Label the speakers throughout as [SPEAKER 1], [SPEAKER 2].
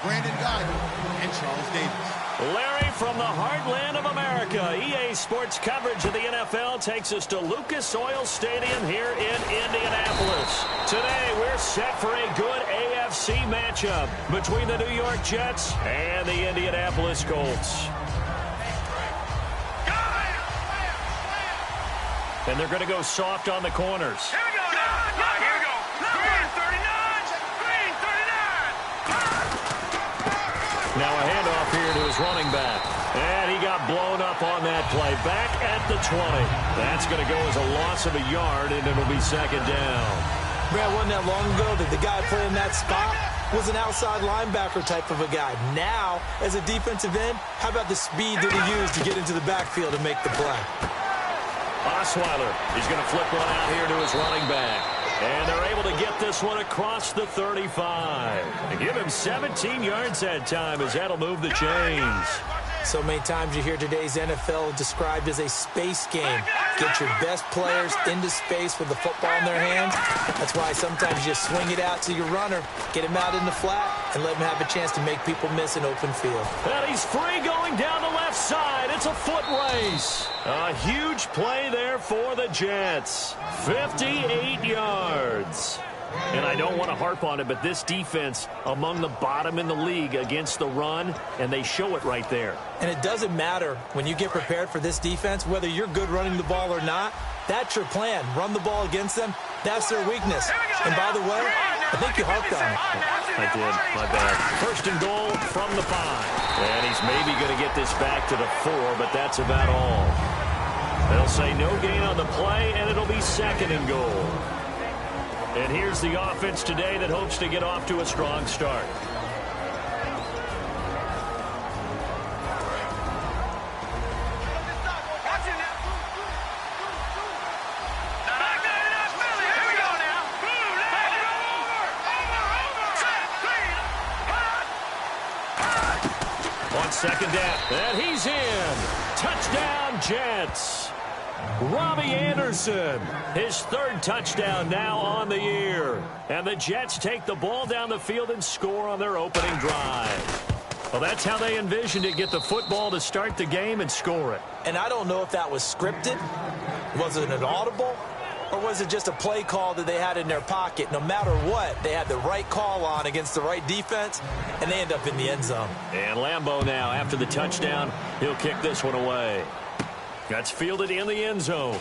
[SPEAKER 1] and Charles Davis.
[SPEAKER 2] Larry, from the heartland of America, EA Sports coverage of the NFL takes us to Lucas Oil Stadium here in Indianapolis. Today, we're set for a good AFC matchup between the New York Jets and the Indianapolis Colts. And they're going to go soft on the corners.
[SPEAKER 3] Here we go now. Here we go. Green 39. Green 39.
[SPEAKER 2] Now a handoff here to his running back. And he got blown up on that play. Back at the 20. That's going to go as a loss of a yard, and it'll be second down.
[SPEAKER 4] Brad, wasn't that long ago that the guy playing that spot was an outside linebacker type of a guy. Now, as a defensive end, how about the speed that he used to get into the backfield and make the play?
[SPEAKER 2] Osweiler, he's going to flip one out here to his running back. And they're able to get this one across the 35. And give him 17 yards that time as that'll move the chains.
[SPEAKER 4] So many times you hear today's NFL described as a space game. Get your best players into space with the football in their hands. That's why sometimes you swing it out to your runner, get him out in the flat, and let him have a chance to make people miss an open field.
[SPEAKER 2] And he's free going down the left side. It's a foot race. A huge play there for the Jets. 58 yards. And I don't want to harp on it, but this defense among the bottom in the league against the run, and they show it right there.
[SPEAKER 4] And it doesn't matter when you get prepared for this defense, whether you're good running the ball or not, that's your plan. Run the ball against them. That's their weakness. And by the way, I think you harped on it.
[SPEAKER 2] I did. My bad. First and goal from the 5. And he's maybe going to get this back to the 4, but that's about all. They'll say no gain on the play, and it'll be second and goal. And here's the offense today that hopes to get off to a strong start. On second down, and he's in. Touchdown, Jets. Robbie Anderson, his 3rd touchdown now on the year. And the Jets take the ball down the field and score on their opening drive. Well, that's how they envisioned it, get the football to start the game and score it.
[SPEAKER 4] And I don't know if that was scripted. Was it an audible? Or was it just a play call that they had in their pocket? No matter what, they had the right call on against the right defense, and they end up in the end zone.
[SPEAKER 2] And Lambeau now, after the touchdown, he'll kick this one away. That's fielded in the end zone.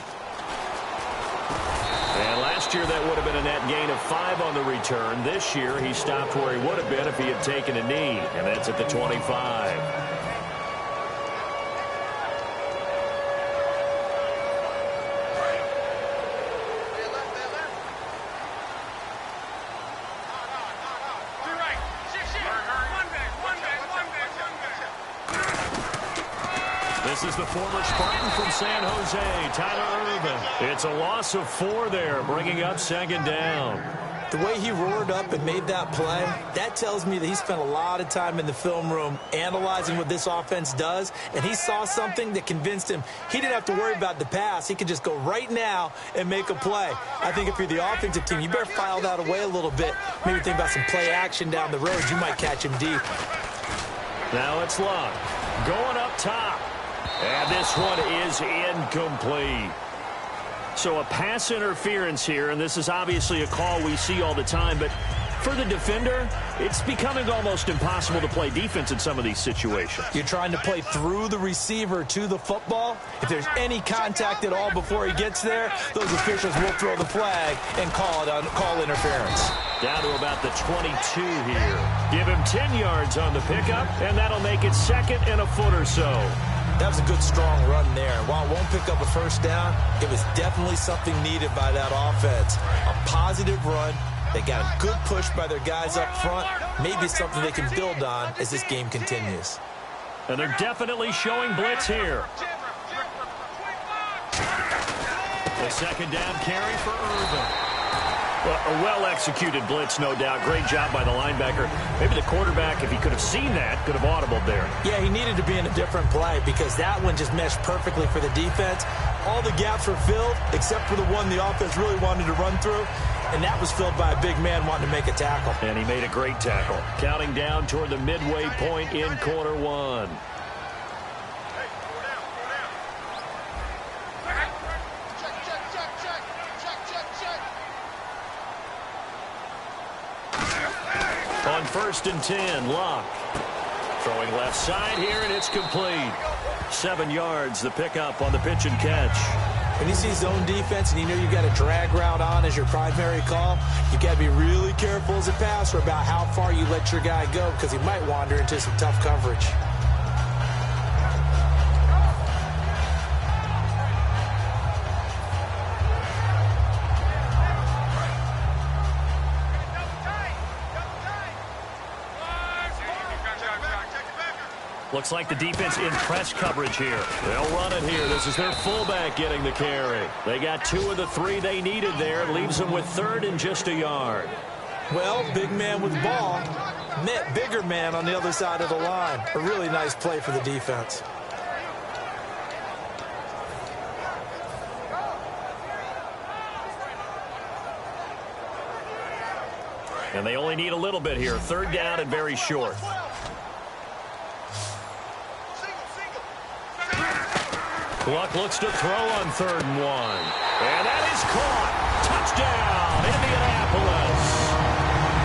[SPEAKER 2] And last year that would have been a net gain of 5 on the return. This year he stopped where he would have been if he had taken a knee. And that's at the 25. This is the former Spartan from San Jose, Tyler Irvin. It's a loss of 4 there, bringing up second down.
[SPEAKER 4] The way he roared up and made that play, that tells me that he spent a lot of time in the film room analyzing what this offense does, and he saw something that convinced him he didn't have to worry about the pass. He could just go right now and make a play. I think if you're the offensive team, you better file that away a little bit. Maybe think about some play action down the road. You might catch him deep.
[SPEAKER 2] Now it's Luck going up top. And this one is incomplete. So a pass interference here, and this is obviously a call we see all the time, but for the defender, it's becoming almost impossible to play defense in some of these situations.
[SPEAKER 4] You're trying to play through the receiver to the football. If there's any contact at all before he gets there, those officials will throw the flag and call interference.
[SPEAKER 2] Down to about the 22 here. Give him 10 yards on the pickup, and that'll make it second and a foot or so.
[SPEAKER 4] That was a good, strong run there. While it won't pick up a first down, it was definitely something needed by that offense. A positive run. They got a good push by their guys up front. Maybe something they can build on as this game continues.
[SPEAKER 2] And they're definitely showing blitz here. The second down carry for Irvin. Well, a well-executed blitz, no doubt. Great job by the linebacker. Maybe the quarterback, if he could have seen that, could have audibled there.
[SPEAKER 4] Yeah, he needed to be in a different play because that one just meshed perfectly for the defense. All the gaps were filled except for the one the offense really wanted to run through. and that was filled by a big man wanting to make a tackle.
[SPEAKER 2] And he made a great tackle. Counting down toward the midway point in quarter one. On 1st and 10, Locke. Throwing left side here, and it's complete. 7 yards, the pickup on the pitch and catch.
[SPEAKER 4] When you see zone defense and you know you got a drag route on as your primary call, you got to be really careful as a passer about how far you let your guy go because he might wander into some tough coverage.
[SPEAKER 2] Looks like the defense in press coverage here. They'll run it here. This is their fullback getting the carry. They got 2 of the 3 they needed there. Leaves them with 3rd and just a yard.
[SPEAKER 4] Well, big man with ball met bigger man on the other side of the line. A really nice play for the defense.
[SPEAKER 2] And they only need a little bit here. 3rd down and very short. Luck looks to throw on 3rd and 1. And that is caught. Touchdown, Indianapolis.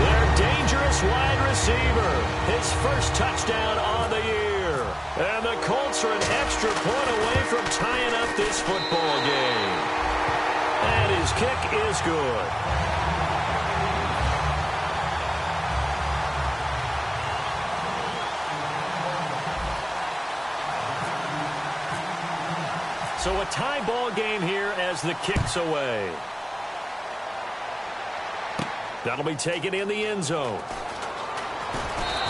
[SPEAKER 2] Their dangerous wide receiver. His first touchdown on the year. And the Colts are an extra point away from tying up this football game. And his kick is good. So a tie ball game here as the kick's away. That'll be taken in the end zone.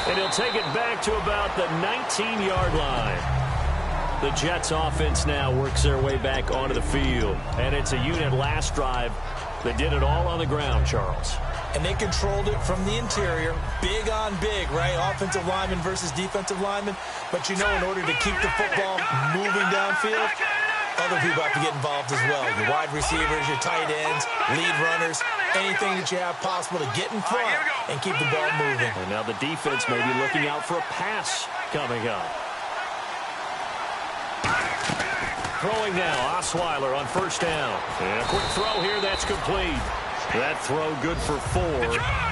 [SPEAKER 2] And he'll take it back to about the 19-yard line. The Jets offense now works their way back onto the field. And it's a unit last drive that did it all on the ground, Charles.
[SPEAKER 4] And they controlled it from the interior. Big on big, right? Offensive lineman versus defensive lineman. But you know, in order to keep the football moving downfield, other people have to get involved as well. Your wide receivers, your tight ends, lead runners, anything that you have possible to get in front and keep the ball moving.
[SPEAKER 2] And now the defense may be looking out for a pass coming up. Throwing now, Osweiler on 1st down. And a quick throw here, that's complete. That throw good for 4.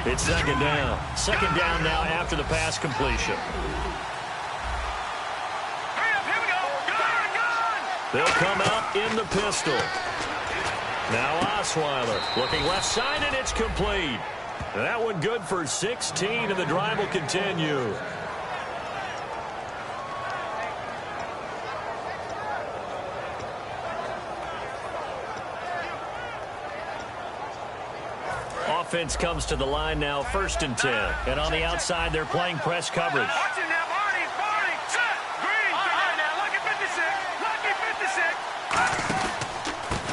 [SPEAKER 2] It's 2nd down. 2nd down now after the pass completion. They'll come out in the pistol. Now Osweiler looking left side, and it's complete. That one good for 16, and the drive will continue. Offense comes to the line now, 1st and 10. And on the outside, they're playing press coverage.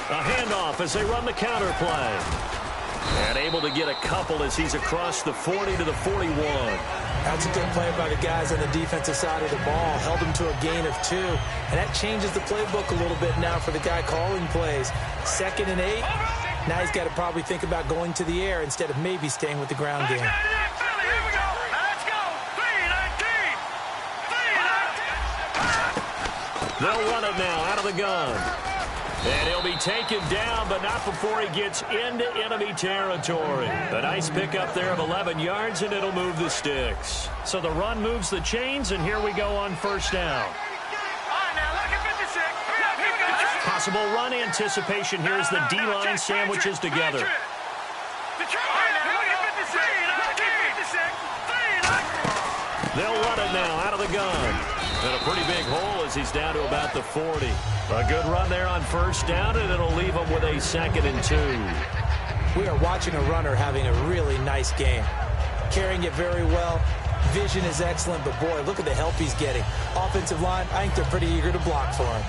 [SPEAKER 2] A handoff as they run the counter play. And able to get a couple as he's across the 40 to the 41.
[SPEAKER 4] That's a good play by the guys on the defensive side of the ball. Held him to a gain of 2. And that changes the playbook a little bit now for the guy calling plays. 2nd and 8. Now he's got to probably think about going to the air instead of maybe staying with the ground game.
[SPEAKER 2] They'll run it now out of the gun. And he'll be taken down, but not before he gets into enemy territory. A nice pickup there of 11 yards, and it'll move the sticks. So the run moves the chains, and here we go on 1st down. Possible run anticipation here as the D-line sandwiches together. They'll run it now out of the gun. And a pretty big hole as he's down to about the 40. A good run there on 1st down, and it'll leave him with a 2nd and 2.
[SPEAKER 4] We are watching a runner having a really nice game. Carrying it very well. Vision is excellent, but boy, look at the help he's getting. Offensive line, I think they're pretty eager to block for him.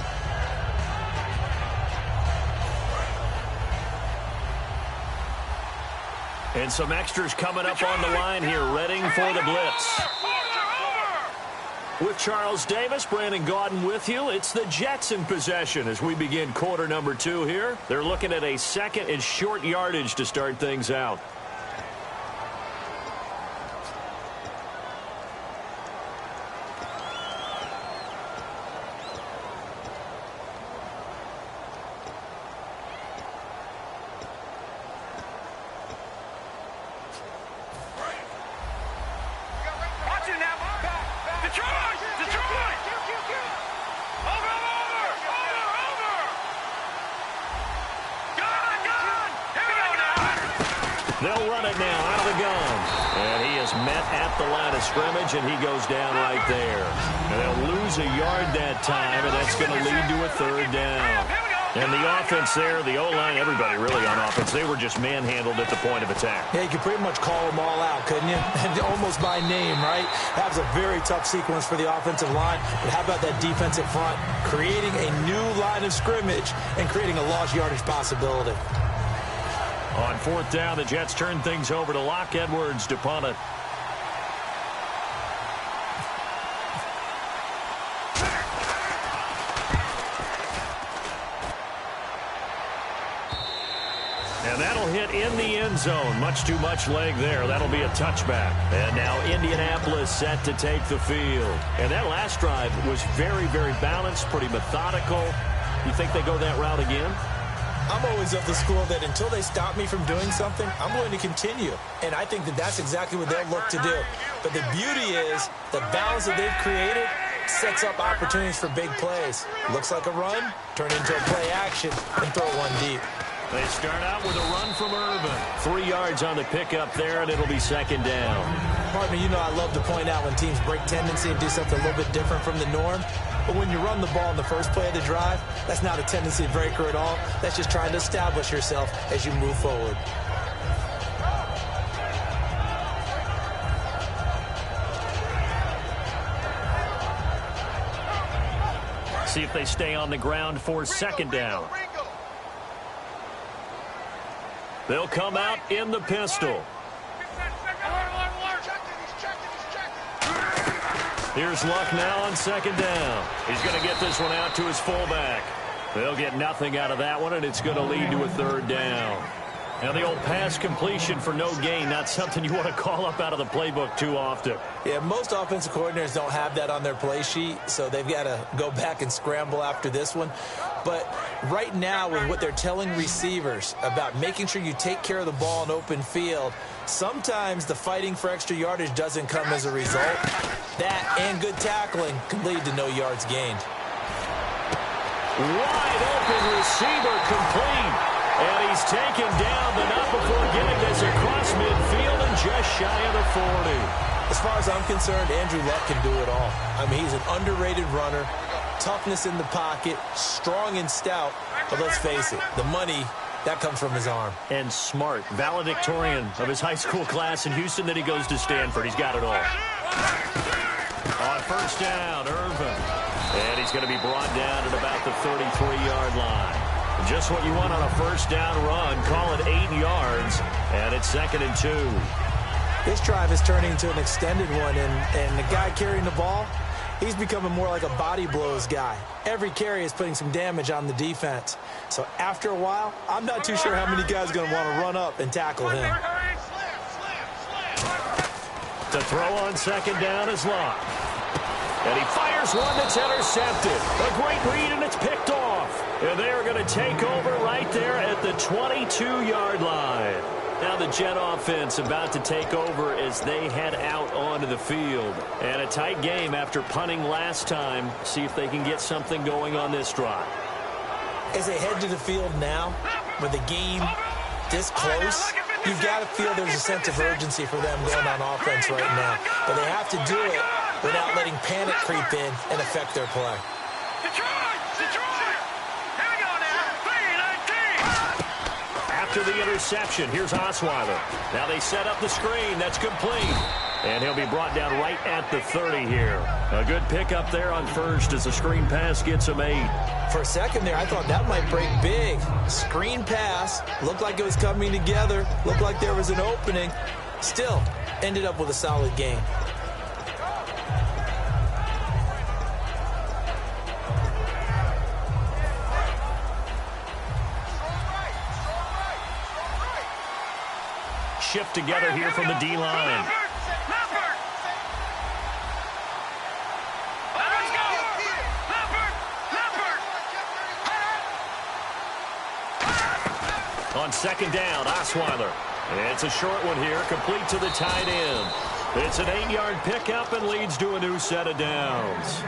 [SPEAKER 2] And some extras coming up on the line here, readying for the blitz. With Charles Davis, Brandon Gaudin with you. It's the Jets in possession as we begin quarter number 2 here. They're looking at a second and short yardage to start things out. They'll run it now out of the gun. And he is met at the line of scrimmage, and he goes down right there. And they'll lose a yard that time, and that's going to lead to a third down. And the offense there, the O-line, everybody really on offense, they were just manhandled at the point of attack.
[SPEAKER 4] Yeah, you could pretty much call them all out, couldn't you? Almost by name, right? That was a very tough sequence for the offensive line. But how about that defensive front? Creating a new line of scrimmage and creating a lost yardage possibility.
[SPEAKER 2] On fourth down, the Jets turn things over to Locke Edwards to punt it. And that'll hit in the end zone. Much too much leg there. That'll be a touchback. And now Indianapolis set to take the field. And that last drive was very, very balanced, pretty methodical. You think they go that route again?
[SPEAKER 4] I'm always of the school that until they stop me from doing something, I'm going to continue. And I think that that's exactly what they'll look to do. But the beauty is the balance that they've created sets up opportunities for big plays. Looks like a run, turn into a play action, and throw one deep.
[SPEAKER 2] They start out with a run from Irvin. 3 yards on the pickup there, and it'll be second down.
[SPEAKER 4] Partner, you know I love to point out when teams break tendency and do something a little bit different from the norm. But when you run the ball in the first play of the drive, that's not a tendency breaker at all. That's just trying to establish yourself as you move forward.
[SPEAKER 2] See if they stay on the ground for second down. They'll come out in the pistol. Here's Luck now on second down. He's going to get this one out to his fullback. They'll get nothing out of that one, and it's going to lead to a third down. Now the old pass completion for no gain, not something you want to call up out of the playbook too often.
[SPEAKER 4] Yeah, most offensive coordinators don't have that on their play sheet, so they've got to go back and scramble after this one. But right now, with what they're telling receivers about making sure you take care of the ball in open field, sometimes the fighting for extra yardage doesn't come as a result. That and good tackling can lead to no yards gained.
[SPEAKER 2] Wide open receiver complete. And he's taken down, but not before getting this across midfield and just shy of the 40.
[SPEAKER 4] As far as I'm concerned, Andrew Luck can do it all. I mean, he's an underrated runner, toughness in the pocket, strong and stout. But let's face it, the money, that comes from his arm.
[SPEAKER 2] And smart, valedictorian of his high school class in Houston, then he goes to Stanford. He's got it all. On first down, Irvin. And he's going to be brought down at about the 33-yard line. Just what you want on a first down run. Call it 8 yards, and it's 2nd and 2.
[SPEAKER 4] This drive is turning into an extended one, and the guy carrying the ball, he's becoming more like a body blows guy. Every carry is putting some damage on the defense. So after a while, I'm not too sure how many guys are going to want to run up and tackle him.
[SPEAKER 2] To throw on second down is Locke. And he fires one that's intercepted. A great read, and it's picked off. And they are going to take over right there at the 22-yard line. Now the Jet offense about to take over as they head out onto the field. And a tight game after punting last time. See if they can get something going on this drive.
[SPEAKER 4] As they head to the field now, with the game this close, you've got to feel there's a sense of urgency for them going on offense right now. But they have to do it without letting panic creep in and affect their play.
[SPEAKER 2] After the interception, here's Osweiler. Now they set up the screen. That's complete. And he'll be brought down right at the 30 here. A good pickup there on first as the screen pass gets him 8.
[SPEAKER 4] For a second there, I thought that might break big. Screen pass. Looked like it was coming together. Looked like there was an opening. Still, ended up with a solid game.
[SPEAKER 2] shift together here from the D-line. On second down, Osweiler. It's a short one here, complete to the tight end. It's an 8-yard pickup and leads to a new set of downs.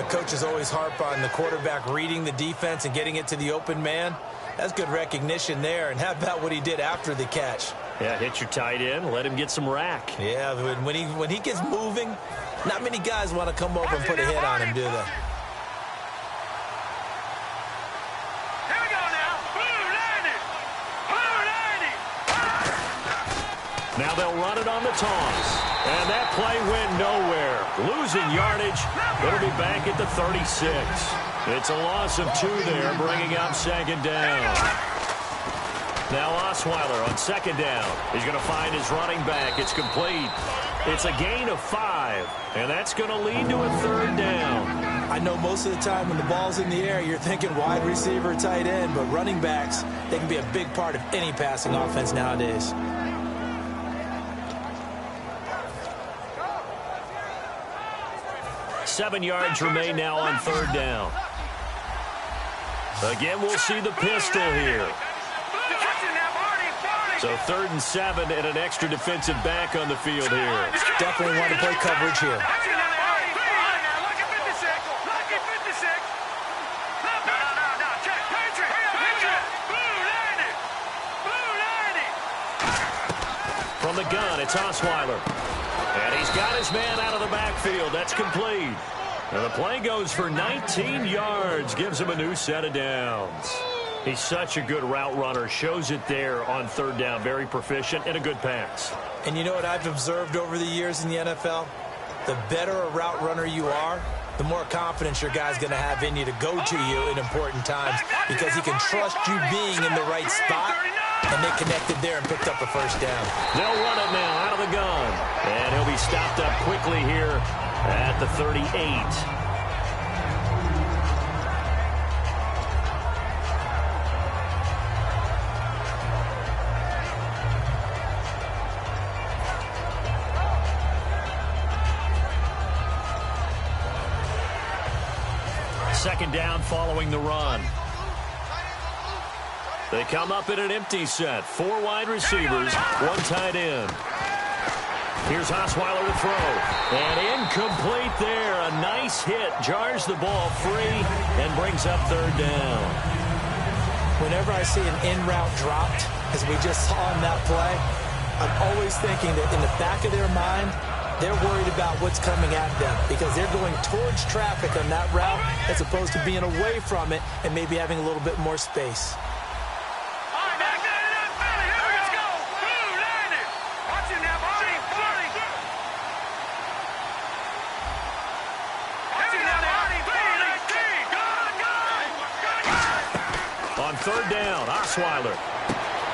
[SPEAKER 4] Coaches always harp on the quarterback reading the defense and getting it to the open man. That's good recognition there. And how about what he did after the catch?
[SPEAKER 2] Yeah, hit your tight end, let him get some rack.
[SPEAKER 4] Yeah, when he gets moving, not many guys want to come over and put a hit on him, do they?
[SPEAKER 2] Now they'll run it on the toss. And that play went nowhere. Losing yardage. It'll be back at the 36. It's a loss of 2 there, bringing up second down. Now Osweiler on second down. He's going to find his running back. It's complete. It's a gain of 5. And that's going to lead to a third down.
[SPEAKER 4] I know most of the time when the ball's in the air, you're thinking wide receiver, tight end. But running backs, they can be a big part of any passing offense nowadays.
[SPEAKER 2] 7 yards remain now on third down. Again, we'll see the pistol here. So 3rd and 7 and an extra defensive back on the field here.
[SPEAKER 4] Definitely want to play coverage here.
[SPEAKER 2] From the gun, it's Osweiler. And he's got his man out of the backfield. That's complete. And the play goes for 19 yards. Gives him a new set of downs. He's such a good route runner. Shows it there on third down. Very proficient and a good pass.
[SPEAKER 4] And you know what I've observed over the years in the NFL? The better a route runner you are, the more confidence your guy's going to have in you to go to you in important times because he can trust you being in the right spot. And they connected there and picked up a first down.
[SPEAKER 2] They'll run it now out of the gun. And he'll be stopped up quickly here at the 38. Second down following the run. They come up in an empty set. 4 wide receivers, 1 tight end. Here's Osweiler to throw. And incomplete there. A nice hit. Jars the ball free and brings up third down.
[SPEAKER 4] Whenever I see an in-route dropped, as we just saw in that play, I'm always thinking that in the back of their mind, they're worried about what's coming at them because they're going towards traffic on that route as opposed to being away from it and maybe having a little bit more space.
[SPEAKER 2] On third down, Osweiler.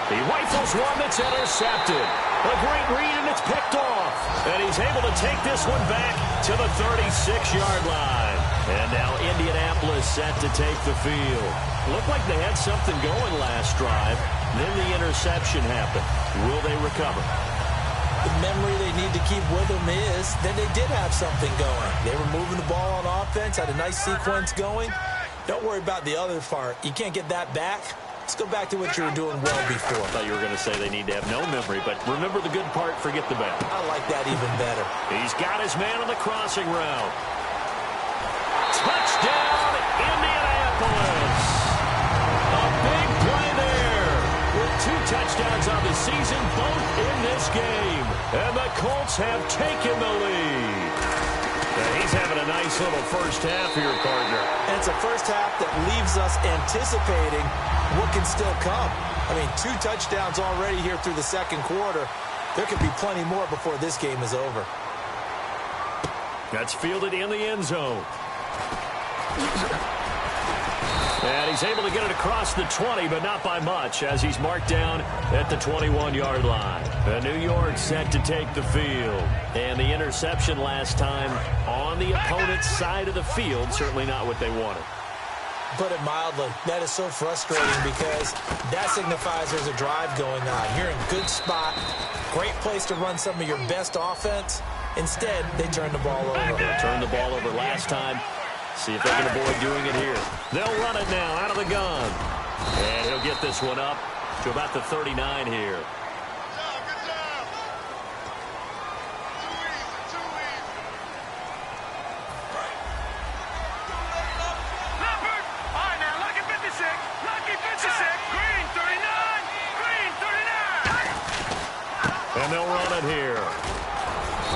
[SPEAKER 2] He rifles one that's intercepted. A great read, and it's picked off. And he's able to take this one back to the 36-yard line. And now Indianapolis set to take the field. Looked like they had something going last drive. Then the interception happened. Will they recover?
[SPEAKER 4] The memory they need to keep with them is that they did have something going. They were moving the ball on offense, had a nice sequence going. Don't worry about the other part. You can't get that back. Let's go back to what you were doing well before.
[SPEAKER 2] I thought you were going to say they need to have no memory, but remember the good part, forget the bad.
[SPEAKER 4] I like that even better.
[SPEAKER 2] He's got his man on the crossing route. Touchdown, Indianapolis. A big play there with 2 touchdowns on the season, both in this game. And the Colts have taken the lead. He's having a nice little first half here, partner.
[SPEAKER 4] And it's a first half that leaves us anticipating what can still come. I mean, 2 touchdowns already here through the second quarter. There could be plenty more before this game is over.
[SPEAKER 2] That's fielded in the end zone. And he's able to get it across the 20, but not by much, as he's marked down at the 21-yard line. And New York set to take the field. And the interception last time on the opponent's side of the field, certainly not what they wanted.
[SPEAKER 4] put it mildly. That is so frustrating because that signifies there's a drive going on. You're in a good spot, great place to run some of your best offense. Instead, they turn the ball over.
[SPEAKER 2] They turned the ball over last time. See if they can avoid doing it here. They'll run it now out of the gun. And he'll get this one up to about the 39 here. And they'll run it here.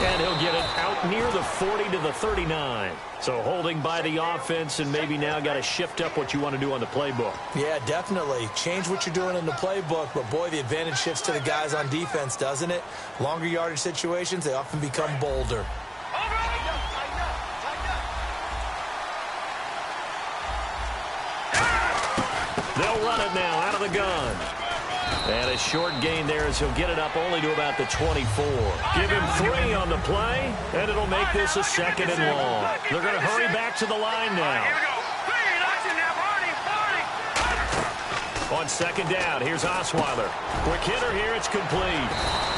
[SPEAKER 2] And he'll get it out near the 40 to the 39. So holding by the offense, and maybe now got to shift up what you want to do on the playbook.
[SPEAKER 4] Yeah, definitely. Change what you're doing in the playbook, but boy, the advantage shifts to the guys on defense, doesn't it? Longer yardage situations, they often become bolder.
[SPEAKER 2] They'll run it now out of the gun. And a short gain there as he'll get it up only to about the 24. Give him 3 on the play, and it'll make this a 2nd and long. They're going to hurry back to the line now. On 2nd down, here's Osweiler. Quick hitter here, it's complete.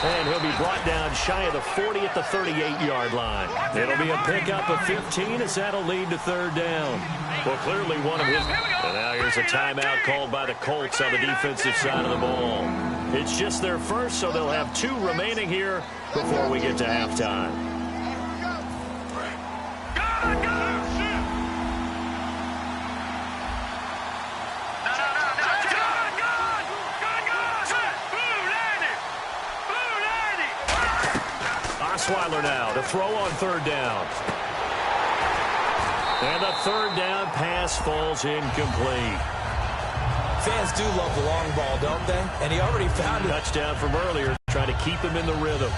[SPEAKER 2] And he'll be brought down shy of the 40 at the 38-yard line. It'll be a pickup of 15 as that'll lead to 3rd down. Well, clearly one of his... And now here's a timeout called by the Colts on the defensive side of the ball. It's just their first, so they'll have 2 remaining here before we get to halftime. Osweiler now to throw on 3rd down. And the 3rd down pass falls incomplete.
[SPEAKER 4] Fans do love the long ball, don't they? And he already found it.
[SPEAKER 2] Touchdown from earlier, trying to keep him in the rhythm.